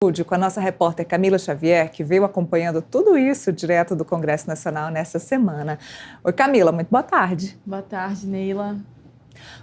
Com a nossa repórter Camila Xavier, que veio acompanhando tudo isso direto do Congresso Nacional nessa semana. Oi, Camila, muito boa tarde. Boa tarde, Neila.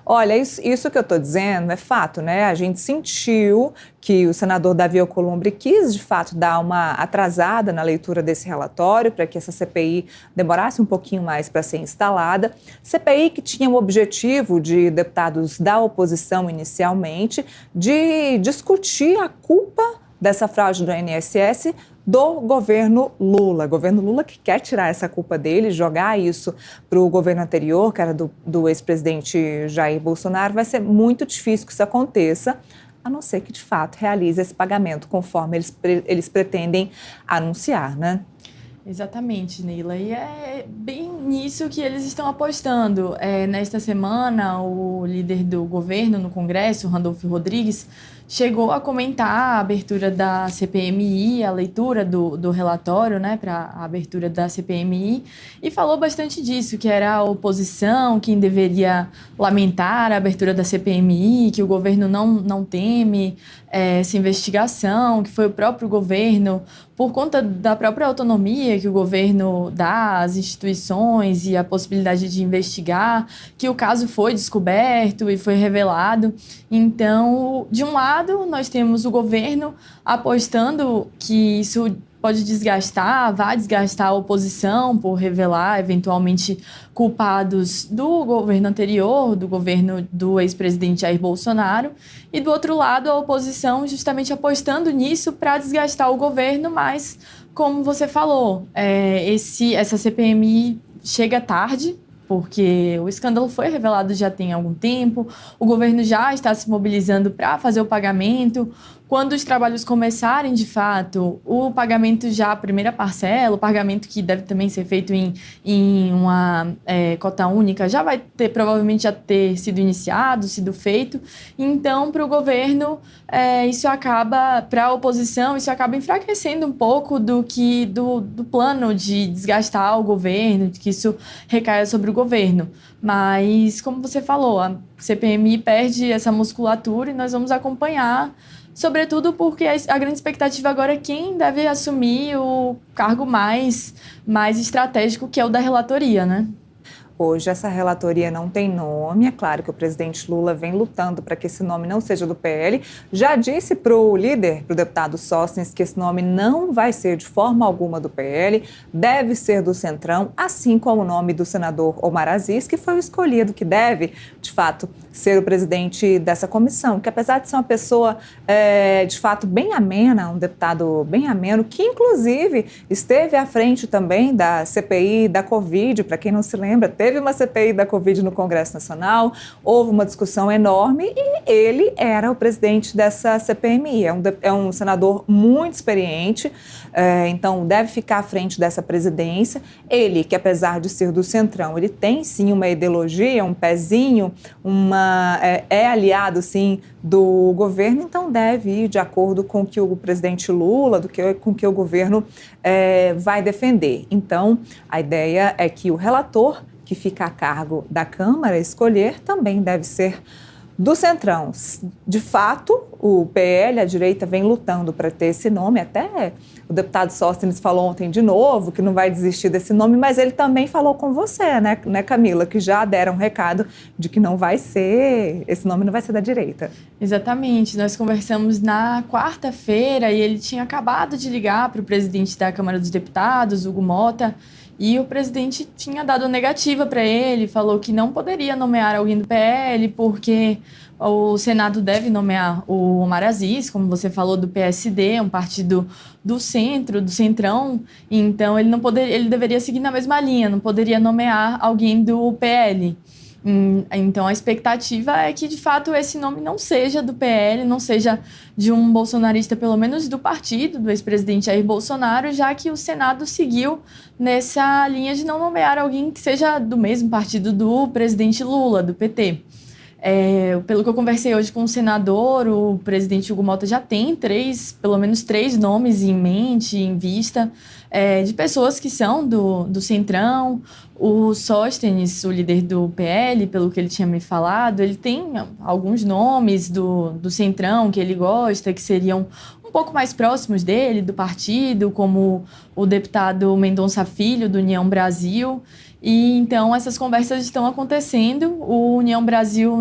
Olha, isso que eu estou dizendo é fato, né? A gente sentiu que o senador Davi Alcolumbre quis, de fato, dar uma atrasada na leitura desse relatório para que essa CPI demorasse um pouquinho mais para ser instalada. CPI que tinha o objetivo de deputados da oposição inicialmente de discutir a culpa dessa fraude do INSS do governo Lula. Governo Lula que quer tirar essa culpa dele, jogar isso para o governo anterior, que era do ex-presidente Jair Bolsonaro. Vai ser muito difícil que isso aconteça, a não ser que, de fato, realize esse pagamento conforme eles pretendem anunciar, né? Exatamente, Neila. E é bem nisso que eles estão apostando. Nesta semana, o líder do governo no Congresso, Randolfo Rodrigues, chegou a comentar a abertura da CPMI, a leitura do relatório, né, para a abertura da CPMI, e falou bastante disso, que era a oposição quem deveria lamentar a abertura da CPMI, que o governo não teme essa investigação, que foi o próprio governo, por conta da própria autonomia que o governo dá às instituições e a possibilidade de investigar, que o caso foi descoberto e foi revelado. Então, de um lado, nós temos o governo apostando que isso pode vai desgastar a oposição por revelar, eventualmente, culpados do governo anterior, do governo do ex-presidente Jair Bolsonaro, e do outro lado, a oposição justamente apostando nisso para desgastar o governo, mas, como você falou, essa CPMI chega tarde, porque o escândalo foi revelado já tem algum tempo, o governo já está se mobilizando para fazer o pagamento. Quando os trabalhos começarem, de fato, o pagamento já, a primeira parcela, o pagamento que deve também ser feito em uma cota única, já vai provavelmente já ter sido iniciado, sido feito. Então, para o governo, isso acaba, para a oposição, isso acaba enfraquecendo um pouco do plano de desgastar o governo, de que isso recaia sobre o governo. Mas, como você falou, a CPMI perde essa musculatura e nós vamos acompanhar, sobretudo porque a grande expectativa agora é quem deve assumir o cargo mais estratégico, que é o da relatoria, né? Hoje essa relatoria não tem nome, é claro que o presidente Lula vem lutando para que esse nome não seja do PL, já disse para o líder, para o deputado Sóstenes, que esse nome não vai ser de forma alguma do PL, deve ser do Centrão, assim como o nome do senador Omar Aziz, que foi o escolhido, que deve, de fato, ser o presidente dessa comissão, que apesar de ser uma pessoa, de fato, bem amena, um deputado bem ameno, que inclusive esteve à frente também da CPI da Covid, para quem não se lembra, teve uma CPI da Covid no Congresso Nacional, houve uma discussão enorme e ele era o presidente dessa CPMI. É um senador muito experiente, então deve ficar à frente dessa presidência. Ele, que apesar de ser do Centrão, ele tem sim uma ideologia, um pezinho, é aliado sim do governo, então deve ir de acordo com o que o presidente Lula, com o que o governo vai defender. Então, a ideia é que o relator que fica a cargo da Câmara escolher também deve ser do Centrão. De fato, o PL, a direita, vem lutando para ter esse nome. Até o deputado Sóstenes falou ontem de novo que não vai desistir desse nome, mas ele também falou com você, né, Camila, que já deram um recado de que esse nome não vai ser da direita. Exatamente. Nós conversamos na quarta-feira e ele tinha acabado de ligar para o presidente da Câmara dos Deputados, Hugo Mota, e o presidente tinha dado negativa para ele, falou que não poderia nomear alguém do PL, porque o Senado deve nomear o Omar Aziz, como você falou, do PSD, um partido do centro, do centrão, então ele deveria seguir na mesma linha, não poderia nomear alguém do PL. Então, a expectativa é que, de fato, esse nome não seja do PL, não seja de um bolsonarista, pelo menos do partido, do ex-presidente Jair Bolsonaro, já que o Senado seguiu nessa linha de não nomear alguém que seja do mesmo partido do presidente Lula, do PT. Pelo que eu conversei hoje com o senador, o presidente Hugo Mota já tem pelo menos três nomes em mente, em vista, de pessoas que são do Centrão. O Sóstenes, o líder do PL, pelo que ele tinha me falado, ele tem alguns nomes do Centrão que ele gosta, que seriam um um pouco mais próximos dele, do partido, como o deputado Mendonça Filho, do União Brasil. E então essas conversas estão acontecendo. O União Brasil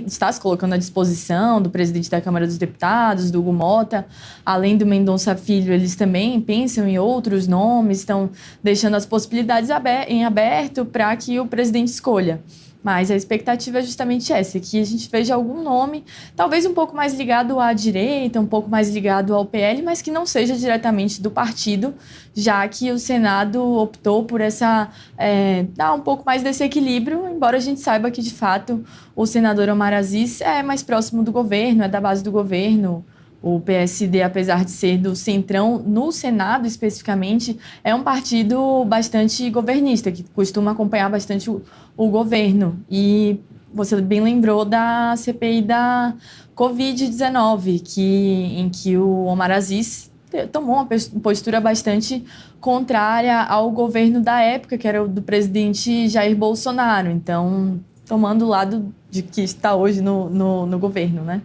está se colocando à disposição do presidente da Câmara dos Deputados, do Hugo Mota. Além do Mendonça Filho, eles também pensam em outros nomes, estão deixando as possibilidades em aberto para que o presidente escolha. Mas a expectativa é justamente essa, que a gente veja algum nome, talvez um pouco mais ligado à direita, um pouco mais ligado ao PL, mas que não seja diretamente do partido, já que o Senado optou por dar um pouco mais desse equilíbrio, embora a gente saiba que, de fato, o senador Omar Aziz é mais próximo do governo, é da base do governo. O PSD, apesar de ser do centrão, no Senado especificamente, é um partido bastante governista, que costuma acompanhar bastante o governo. E você bem lembrou da CPI da Covid-19, em que o Omar Aziz tomou uma postura bastante contrária ao governo da época, que era o do presidente Jair Bolsonaro. Então, tomando o lado de que está hoje no governo, né?